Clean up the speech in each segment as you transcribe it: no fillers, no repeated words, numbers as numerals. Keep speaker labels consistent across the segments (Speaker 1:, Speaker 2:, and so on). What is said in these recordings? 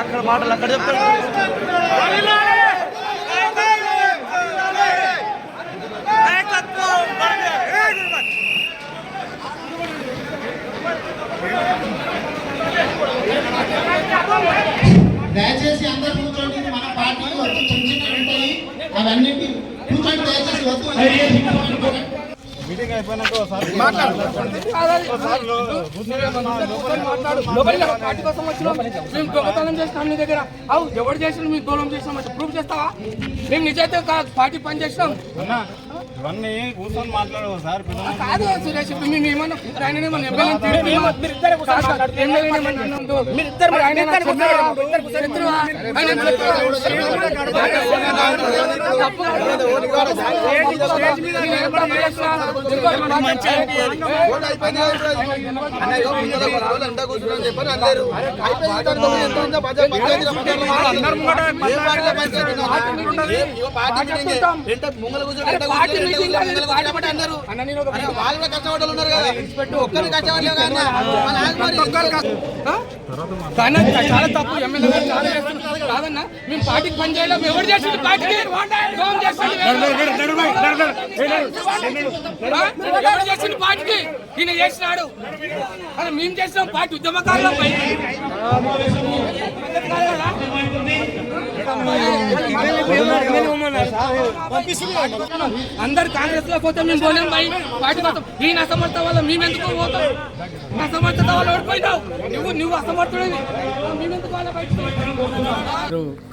Speaker 1: అక్కడ మాటలు అక్కడ చెప్తారు.
Speaker 2: దయచేసి అందరు కూర్చోండి. మన పార్టీ చిన్న చిన్న ఉంటాయి, అవన్నీ కూర్చోండి దయచేసి.
Speaker 1: మీటింగ్ అయిపోయినాక
Speaker 3: పార్టీ కోసం వచ్చినాం. మేము దొంగతనం చేసినాం నీ దగ్గర. అవు ఎవరు చేసిన మేము దూరం చేసినాం అంటే ప్రూఫ్ చేస్తావా? మేము నిజైతే పార్టీ పని చేసినాం.
Speaker 1: ఇవన్నీ కూర్చొని మాట్లాడవు సార్.
Speaker 3: కాదు సురేష్, మేము ఏమన్నా ఆయన చాలా తప్పు. ఎమ్మెల్యే గారు చాలా చేస్తున్నారు కాదన్నా. మేము పార్టీకి పని చేయలేం. ఎవరు చేసింది పార్టీకి? ఎవరు చేసింది పార్టీకి? ఈయన చేసినాడు. అది మేము చేసినాం. పార్టీ ఉద్యమకారులం పై అందరు కాంగ్రెస్ లో పోతే మేము పోలేం బై. పార్టీ కోసం ఈయన అసమర్థత వల్ల మేమెందుకు పోతాం? అసమర్థత వల్ల ఓడిపోయినావు. నువ్వు అసమర్థుడివి. మేమెందుకు వాళ్ళ బయట.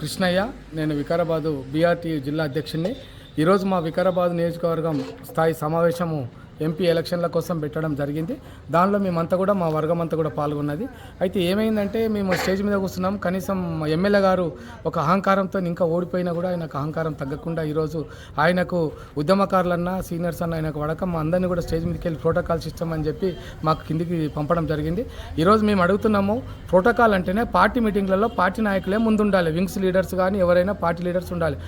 Speaker 3: కృష్ణయ్య, నేను వికారాబాద్ బీఆర్టీ జిల్లా అధ్యక్షుడిని. ఈరోజు మా వికారాబాద్ నియోజకవర్గం స్థాయి సమావేశము ఎంపీ ఎలక్షన్ల కోసం పెట్టడం జరిగింది. దానిలో మేమంతా కూడా మా వర్గం అంతా కూడా పాల్గొన్నది. అయితే ఏమైందంటే మేము స్టేజ్ మీద కూర్చున్నాం. కనీసం ఎమ్మెల్యే గారు ఒక అహంకారంతో ఇంకా ఓడిపోయినా కూడా ఆయనకు అహంకారం తగ్గకుండా ఈరోజు ఆయనకు ఉద్యమకారులన్నా సీనియర్స్ అన్న ఆయనకు వడకం అందరినీ కూడా స్టేజ్ మీదకి వెళ్ళి ప్రోటోకాల్ సిస్టమ్ అని చెప్పి మాకు కిందికి పంపడం జరిగింది. ఈరోజు మేము అడుగుతున్నాము, ప్రోటోకాల్ అంటేనే పార్టీ మీటింగ్లలో పార్టీ నాయకులే ముందుండాలి. వింగ్స్ లీడర్స్ కానీ ఎవరైనా పార్టీ లీడర్స్ ఉండాలి.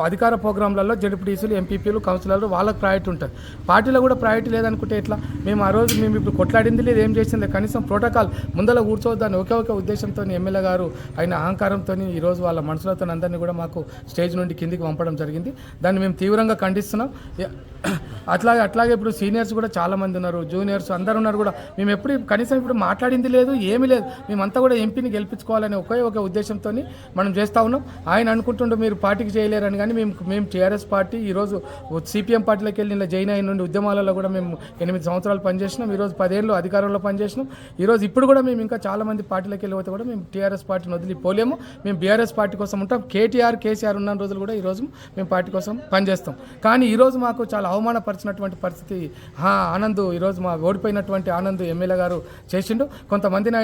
Speaker 3: అధికార ప్రోగ్రాంలలో జడ్పీటీసీలు, ఎంపీపీలు, కౌన్సిలర్లు వాళ్ళకి ప్రయారిటీ ఉంటుంది. పార్టీలో కూడా ప్రయారిటీ లేదనుకుంటే ఎట్లా? మేము ఆ రోజు ఇప్పుడు కొట్లాడింది లేదు, ఏం చేసింది, కనీసం ప్రోటోకాల్ ముందర కూర్చోవద్దని ఒకే ఉద్దేశంతో ఎమ్మెల్యే గారు ఆయన అహంకారంతో ఈరోజు వాళ్ళ మనుషులతో అందరినీ కూడా మాకు స్టేజ్ నుండి కిందికి పంపడం జరిగింది. దాన్ని మేము తీవ్రంగా ఖండిస్తున్నాం. అట్లాగే ఇప్పుడు సీనియర్స్ కూడా చాలామంది ఉన్నారు, జూనియర్స్ అందరు ఉన్నారు కూడా. మేము ఎప్పుడు కనీసం ఇప్పుడు మాట్లాడింది లేదు, ఏమీ లేదు. మేమంతా కూడా ఎంపీని గెలిపించుకోవాలని ఒక ఉద్దేశంతో మనం చేస్తూ ఉన్నాం. ఆయన అనుకుంటుండే మీరు పార్టీకి చేయలేరని, కానీ మేము టీఆర్ఎస్ పార్టీ ఈరోజు సిపిఎం పార్టీలోకి వెళ్ళి ఇలా జైన్ అయిన నుండి ఉద్యమాలలో కూడా మేము 8 సంవత్సరాలు పనిచేసినాం. ఈరోజు 10 ఏళ్ళు అధికారంలో పనిచేసినాం. ఈరోజు ఇప్పుడు కూడా మేము ఇంకా చాలామంది పార్టీలోకి వెళ్ళిపోతే కూడా మేము టీఆర్ఎస్ పార్టీని వదిలిపోలేము. మేము బీఆర్ఎస్ పార్టీ కోసం ఉంటాం. కేసీఆర్ ఉన్న రోజులు కూడా ఈరోజు మేము పార్టీ కోసం పనిచేస్తాం. కానీ ఈరోజు మాకు చాలా అవమానపరిచినటువంటి పరిస్థితి ఆనంద్, ఈరోజు మా ఓడిపోయినటువంటి ఆనంద్ ఎమ్మెల్యే గారు చేసిండు. కొంతమందిని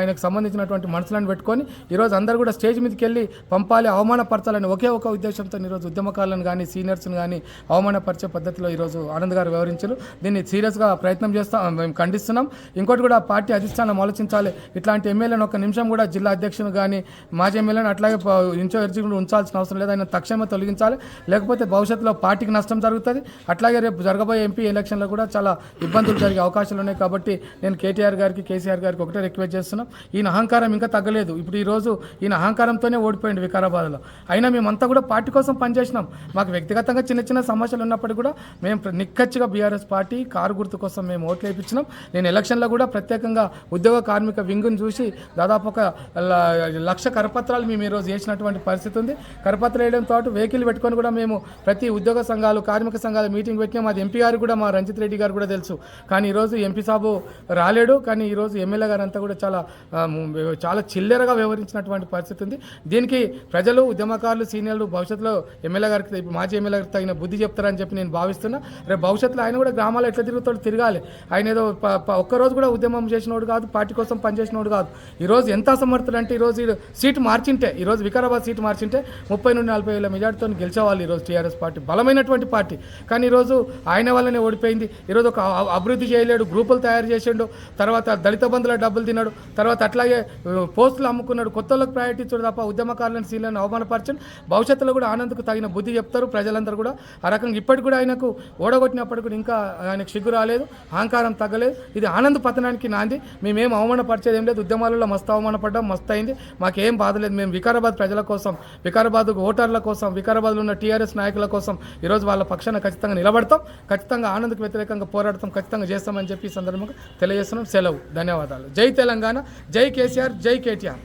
Speaker 3: ఆయనకు సంబంధించినటువంటి మనుషులను పెట్టుకొని ఈరోజు అందరూ కూడా స్టేజ్ మీదకి వెళ్ళి పంపాలి, అవమానపరచాలని ఒకే ఒక ఉద్దేశంతో ఈరోజు ఉద్యమకారులను కానీ సీనియర్స్ని కానీ అవమానపరిచే పద్ధతిలో ఈరోజు ఆనంద్ గారు వ్యవహరించారు. దీన్ని సీరియస్గా ప్రయత్నం చేస్తాం, మేము ఖండిస్తున్నాం. ఇంకోటి కూడా పార్టీ అధిష్టానం ఆలోచించాలి. ఇట్లాంటి ఎమ్మెల్యేలను ఒక్క నిమిషం కూడా జిల్లా అధ్యక్షులు కానీ మాజీ ఎమ్మెల్యేలను అట్లాగే ఇన్ఛార్జి ఉంచాల్సిన అవసరం లేదు. ఆయన తక్షణమే తొలగించాలి, లేకపోతే భవిష్యత్తులో పార్టీకి నష్టం జరుగుతుంది. అట్లాగే రేపు జరగబోయే ఎంపీ ఎలక్షన్లో కూడా చాలా ఇబ్బందులు జరిగే అవకాశాలు ఉన్నాయి. కాబట్టి నేను కేటీఆర్ గారికి కేసీఆర్ గారికి ఒకటే రిక్వెస్ట్ చేస్తున్నాం, ఈయన అహంకారం ఇంకా తగ్గలేదు. ఇప్పుడు ఈరోజు ఈయన అహంకారంతోనే ఓడిపోయింది వికారాబాద్లో. అయినా మేమంతా కూడా పార్టీ కోసం పనిచేసినాం. మాకు వ్యక్తిగతంగా చిన్న చిన్న సమస్యలు ఉన్నప్పటికీ కూడా మేము నిక్కచ్చిగా బీఆర్ఎస్ పార్టీ కారు గుర్తు కోసం మేము ఓట్లు వేయించినాం. నేను ఎలక్షన్లో కూడా ప్రత్యేకంగా ఉద్యోగ కార్మిక వింగుని చూసి దాదాపు 1,00,000 కరపత్రాలు మేము ఈరోజు చేసినటువంటి పరిస్థితి ఉంది. కరపత్రాలు వేయడంతో వెహికల్ పెట్టుకొని కూడా మేము ప్రతి ఉద్యోగ సంఘాలు కార్మిక సంఘాల మీటింగ్ పెట్టినాం. అది ఎంపీ గారు కూడా మా రంజిత్ రెడ్డి గారు కూడా తెలుసు. కానీ ఈరోజు ఎంపీ సాబు రాలేడు. కానీ ఈరోజు ఎమ్మెల్యే గారు అంతా కూడా చాలా చిల్లరగా వ్యవహరించినటువంటి పరిస్థితి ఉంది. దీనికి ప్రజలు ఉద్యమకారులు సీనియర్లు భవిష్యత్తులో ఎమ్మెల్యే గారికి మాజీ ఎమ్మెల్యే గారికి తగిన బుద్ధి చెప్తారని చెప్పి నేను భావిస్తున్నా. రేపు భవిష్యత్తులో ఆయన కూడా గ్రామాల్లో ఎట్లా తిరుగుతాడు తిరగాలి. ఆయన ఏదో ఒక్కరోజు కూడా ఉద్యమం చేసినోడు కాదు, పార్టీ కోసం పనిచేసినోడు కాదు. ఈరోజు ఎంత అసమర్థుడు అంటే ఈరోజు సీటు మార్చింటే, ఈరోజు వికారాబాద్ సీటు మార్చింటే 30 నుండి 40 వేల మెజార్టీతో గెలిచేవాళ్ళు ఈరోజు టీఆర్ఎస్ పార్టీ, బలమైనటువంటి పార్టీ. కానీ ఈరోజు ఆయన వల్లనే ఓడిపోయింది. ఈరోజు ఒక అభివృద్ధి చేయలేడు, గ్రూపులు తయారు చేసిండు, తర్వాత దళిత బంధువుల డబ్బులు తిన్నాడు, తర్వాత అట్లాగే పోస్టులు అమ్ముకున్నాడు, కొత్త వాళ్ళకి ప్రయారిటీ ఇచ్చాడు తప్ప ఉద్యమకారులను సీలను అవమానపరచండి. భవిష్యత్తులో కూడా ఆనంద్కు తగిన బుద్ధి చెప్తారు ప్రజలందరూ కూడా. ఆ రకంగా ఇప్పటికి కూడా ఆయనకు ఓడగొట్టినప్పటికి కూడా ఇంకా ఆయనకు సిగ్గు రాలేదు, అహంకారం తగ్గలేదు. ఇది ఆనంద్ పతనానికి నాంది. మేమేం అవమానపరిచేది ఏం లేదు. ఉద్యమాలలో మస్తు అవమానపడ్డాం, మస్తు అయింది, మాకేం బాధ లేదు. మేము వికారాబాద్ ప్రజల కోసం, వికారాబాద్ ఓటర్ల కోసం, వికారాబాద్లో ఉన్న టీఆర్ఎస్ నాయకుల కోసం ఈరోజు వాళ్ళ పక్షాన ఖచ్చితంగా నిలబడతాం, ఖచ్చితంగా ఆనంద్కు వ్యతిరేకంగా పోరాడతాం, ఖచ్చితంగా చేస్తామని చెప్పి ఈ సందర్భంగా తెలియజేస్తున్నాం. సెలవు. ధన్యవాదాలు. జై తెలంగాణ, జై కేసీఆర్, జై కేటీఆర్.